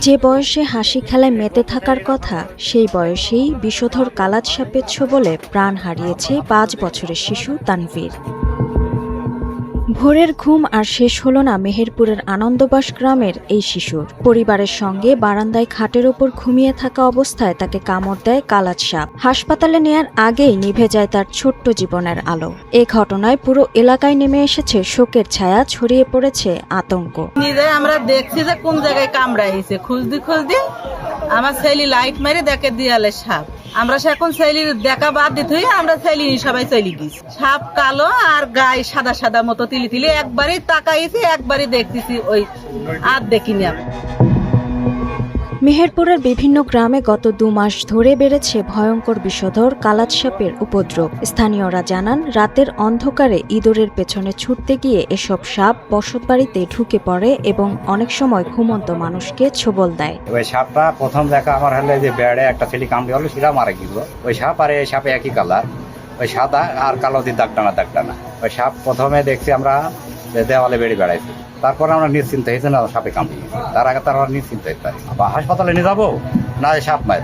যে বয়সে হাসি খেলায় মেতে থাকার কথা সেই বয়সেই বিষধর কালাজ সাপের ছোবলে প্রাণ হারিয়েছে ৫ বছরের শিশু তানভীর। ভোরের ঘুম আর শেষ হলো না মেহেরপুরের আনন্দবাস গ্রামের এই শিশুর। পরিবারের সঙ্গে বারান্দায় খাটের ওপর ঘুমিয়ে থাকা অবস্থায় তাকে কামড় দেয় কালাজ সাপ। হাসপাতালে নেয়ার আগেই নিভে যায় তার ছোট্ট জীবনের আলো। এ ঘটনায় পুরো এলাকায় নেমে এসেছে শোকের ছায়া, ছড়িয়ে পড়েছে আতঙ্ক। নিজে আমরা দেখছি যে কোন জায়গায় কামড়াইছে, খুঁজদি আমার ছেলে লাইট মেরে দেখে দিয়ালে সাপ। আমরা সে এখন ছেলির দেখা বাদ দিতে হই, আমরা ছেলি সবাই চলি গেছি। সাপ কালো আর গায়ে সাদা সাদা মতো তিলি তিলি, একবারই তাকাইছি একবারই দেখতেছি, ওই আর দেখিনি আমি। মেহেরপুরের বিভিন্ন গ্রামে গত ২ মাস ধরে বেড়েছে ভয়ঙ্কর বিষধর কালাজ সাপের উপদ্রব। স্থানীয়রা জানান, রাতের অন্ধকারে ইঁদুরের পেছনে ছুটতে গিয়ে এসব সাপ বসতবাড়িতে ঢুকে পড়ে এবং অনেক সময় ঘুমন্ত মানুষকে ছোবল দেয়। ওই সাপটা প্রথম দেখা আমার হলে যে বেড়ে একটা ছেলে কামড়ে হলো, সেটা মারা গেল। ওই সাপ আর এই সাপে একই কালার, ওই সাদা আর কালো দিয়ে দাগ টানা। ওই সাপ প্রথমে দেখছি আমরা দেওয়ালে বেড়ে বেড়াইছি, তারপর আমরা নিশ্চিন্ত হয়েছি না সাপে কামড়িয়ে। তার আগে তার আমরা নিশ্চিন্ত হতে পারি। হাসপাতালে নিয়ে যাবো না, সাপ মার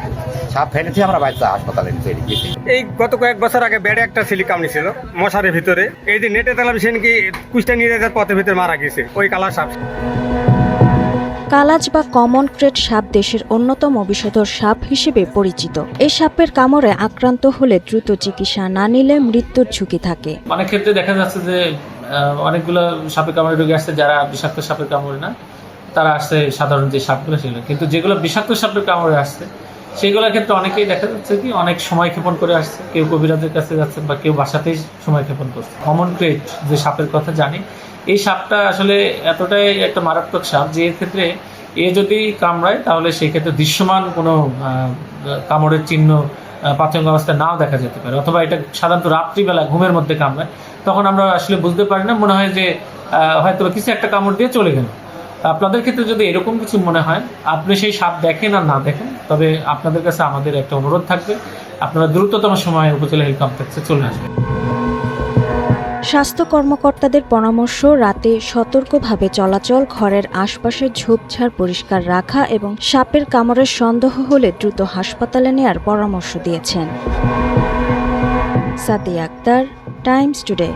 সাপ ফেলেছি আমরা বাচ্চা হাসপাতালে নিয়ে গেছি। এই গত কয়েক বছর আগে বেড়ে একটা ছেলে কামড়েছিল মশারের ভিতরে। এই যে নেটে তালাম সে নাকি কুষ্টা নিয়ে যাওয়ার পথের ভিতরে মারা গেছে ওই কালার সাপ। কালাজ বা কমন ক্রেট সাপ দেশের অন্যতম বিষধর সাপ হিসেবে পরিচিত। এই সাপের কামড়ে আক্রান্ত হলে দ্রুত চিকিৎসা না নিলে মৃত্যুর ঝুঁকি থাকে। অনেক ক্ষেত্রে দেখা যাচ্ছে যে অনেকগুলো সাপের কামড়ে রোগী আসছে যারা বিষাক্ত সাপের কামড়ে না, তারা আসছে সাধারণ যে সাপগুলো ছিল। কিন্তু যেগুলো বিষাক্ত সাপের কামড়ে আসছে সেগুলোর ক্ষেত্রে অনেকেই দেখা যাচ্ছে কি অনেক সময় ক্ষেপণ করে আসছে, কেউ কবিরাজের কাছে যাচ্ছে বা কেউ বাসাতেই সময় ক্ষেপণ করছে। কমন ক্রেট যে সাপের কথা জানি, এই সাপটা আসলে এতটাই একটা মারাত্মক সাপ যে এর ক্ষেত্রে যদি কামড়ায় তাহলে সেই ক্ষেত্রে দৃশ্যমান কোনো কামড়ের চিহ্ন প্রাথমিক অবস্থায় নাও দেখা যেতে পারে, অথবা এটা সাধারণত রাত্রিবেলা ঘুমের মধ্যে কামড়ায়। তখন আমরা আসলে বুঝতে পারি না, মনে হয় যে হয়তো কিছু একটা কামড় দিয়ে চলে গেল। আপনাদের ক্ষেত্রে যদি এরকম কিছু মনে হয়, আপনি সেই সাপ দেখেন আর না দেখেন, তবে আপনাদের কাছে আমাদের একটা অনুরোধ থাকবে, আপনারা দ্রুততম সময়ে উপজেলা হেলথ কমপ্লেক্সে চলে আসবেন। স্বাস্থ্য কর্মকর্তাদের পরামর্শ, রাতে সতর্কভাবে চলাচল, ঘরের আশপাশের ঝোপঝাড় পরিষ্কার রাখা এবং সাপের কামড়ের সন্দেহ হলে দ্রুত হাসপাতালে নেয়ার পরামর্শ দিয়েছেন। Sadia Akter, Times today.